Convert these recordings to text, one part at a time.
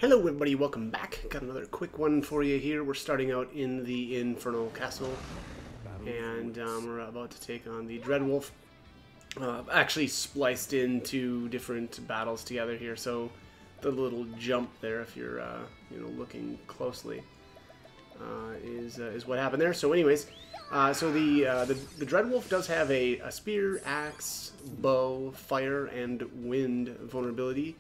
Hello everybody, welcome back. Got another quick one for you here. We're starting out in the Infernal Castle, and we're about to take on the Dreadwolf. Actually spliced into different battles together here, so the little jump there, if you're looking closely, is what happened there. So anyways, the Dreadwolf does have a spear, axe, bow, fire, and wind vulnerability.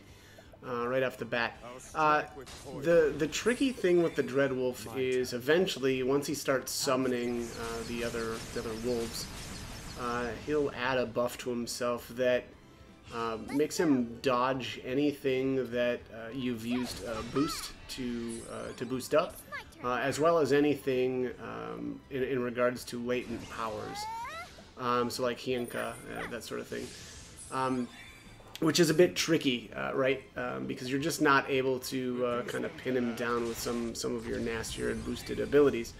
Right off the bat. The tricky thing with the Dreadwolf is eventually, once he starts summoning the other wolves, he'll add a buff to himself that makes him dodge anything that you've used boost to boost up, as well as anything in regards to latent powers. So like Hienka, that sort of thing. Which is a bit tricky, right? Because you're just not able to kind of pin him down with some of your nastier and boosted abilities.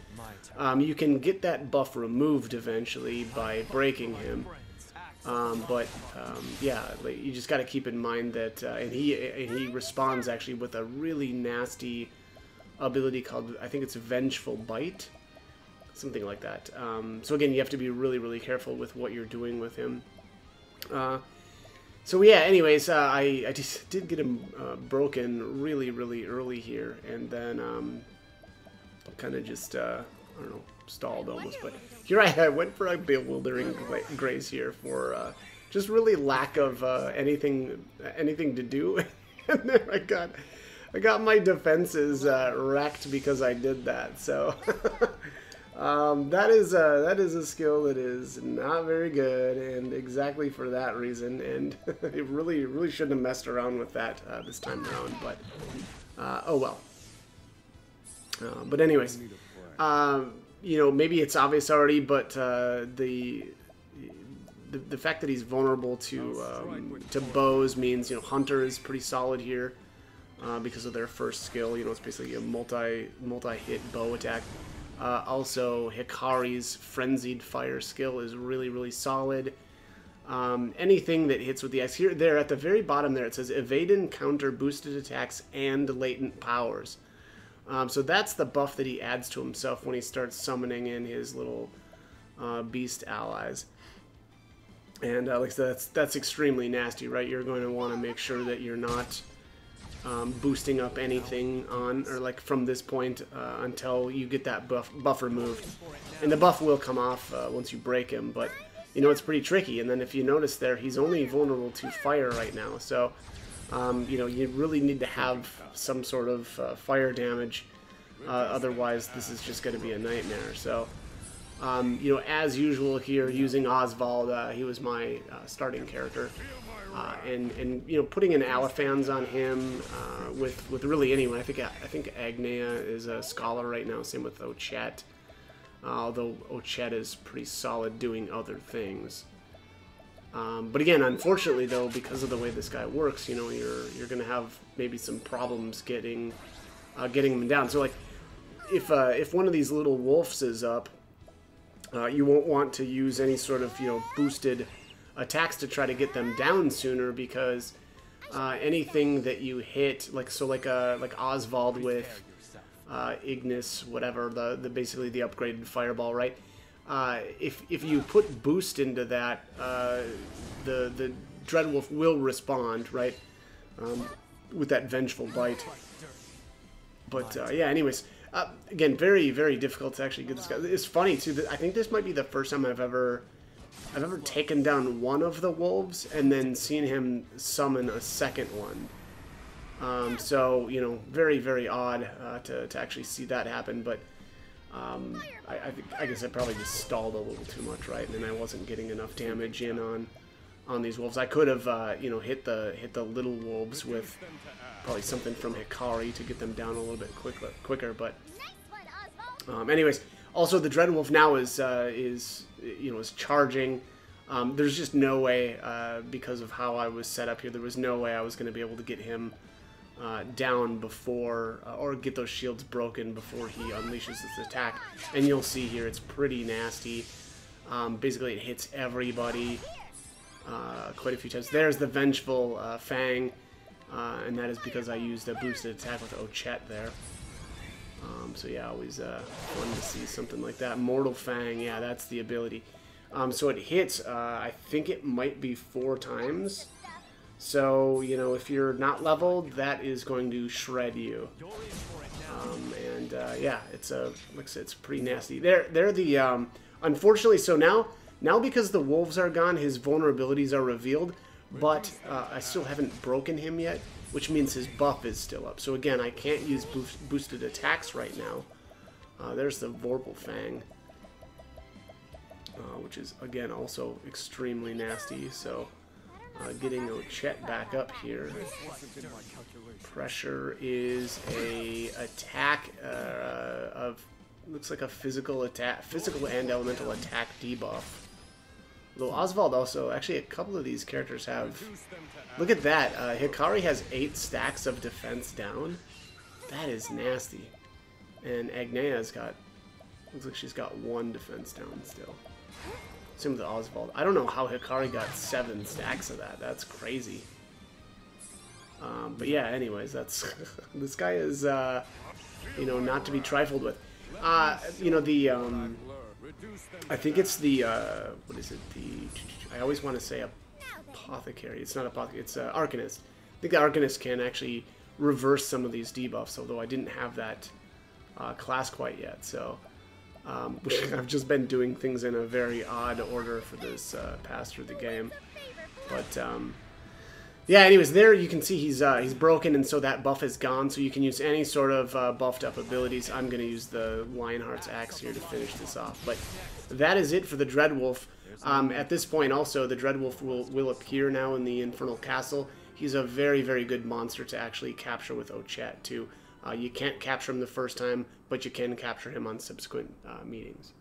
You can get that buff removed eventually by breaking him, yeah, like, you just got to keep in mind that, and he responds actually with a really nasty ability called, I think it's Vengeful Bite, something like that. So again, you have to be really careful with what you're doing with him. So yeah, anyways, I just did get him broken really early here, and then kind of just, I don't know, stalled almost. But here I went for a bewildering grace here for just really lack of anything to do. And then I got my defenses wrecked because I did that. So that is a skill that is not very good, and exactly for that reason. And it really shouldn't have messed around with that this time around. But oh well. But anyways, maybe it's obvious already, but the fact that he's vulnerable to bows means Hunter is pretty solid here because of their first skill. It's basically a multi-hit bow attack. Also, Hikari's Frenzied Fire skill is really solid. Anything that hits with the X here, there at the very bottom there, it says evade and counter boosted attacks and latent powers. So that's the buff that he adds to himself when he starts summoning in his little beast allies. And like I said, that's extremely nasty, right? You're going to want to make sure that you're not boosting up anything on, or like from this point until you get that buff removed. And the buff will come off once you break him, but it's pretty tricky. And then if you notice there, he's only vulnerable to fire right now, so you really need to have some sort of fire damage, otherwise this is just going to be a nightmare. So as usual here, using Oswald, he was my starting character. And putting in Alifans on him with really anyone. I think Agnea is a scholar right now. Same with Ochet, although Ochet is pretty solid doing other things. But again, unfortunately though, because of the way this guy works, you're going to have maybe some problems getting him down. So like if one of these little wolves is up, you won't want to use any sort of boosted attacks to try to get them down sooner, because anything that you hit, like Oswald with Ignis, whatever, the basically the upgraded fireball, right? If you put boost into that, the Dreadwolf will respond, right? With that Vengeful Bite. But yeah, anyways, again, very difficult to actually get this guy. It's funny too that I think this might be the first time I've ever taken down one of the wolves and then seen him summon a second one. So, very odd to actually see that happen, but I guess I probably just stalled a little too much, right? And then I wasn't getting enough damage in on these wolves. I could have, hit the little wolves with probably something from Hikari to get them down a little bit quicker, but anyways. Also, the Dreadwolf now is charging. There's just no way, because of how I was set up here, there was no way I was going to be able to get him down before, or get those shields broken before he unleashes this attack. And you'll see here, it's pretty nasty. Basically, it hits everybody quite a few times. There's the Vengeful Fang. and that is because I used a boosted attack with Ochet there. So yeah, always fun to see something like that. Mortal Fang, yeah, that's the ability. So it hits, I think it might be 4 times. So, you know, if you're not leveled, that is going to shred you. Yeah, it's like I said, it's pretty nasty. They're the unfortunately. So now because the wolves are gone, his vulnerabilities are revealed. But I still haven't broken him yet, which means his buff is still up. So again, I can't use boosted attacks right now. There's the Vorpal Fang, which is again also extremely nasty. So getting Ochet back up here. Pressure is a attack of, looks like a physical attack, physical and elemental attack debuff. Though Oswald also, actually a couple of these characters have, look at that, Hikari has 8 stacks of defense down. That is nasty. And Agnea's got, looks like she's got 1 defense down still. Same with Oswald. I don't know how Hikari got 7 stacks of that. That's crazy. But yeah, anyways, that's this guy is, you know, not to be trifled with. You know, the I think it's the what is it? I always want to say apothecary. It's not apothecary. It's Arcanist. I think the Arcanist can actually reverse some of these debuffs, although I didn't have that class quite yet. So I've just been doing things in a very odd order for this pass through the game. But yeah, anyways, there you can see he's broken, and so that buff is gone. So you can use any sort of buffed up abilities. I'm going to use the Lionheart's Axe here to finish this off. But that is it for the Dreadwolf. At this point, also, the Dreadwolf will appear now in the Infernal Castle. He's a very, very good monster to actually capture with Ochet, too. You can't capture him the first time, but you can capture him on subsequent meetings.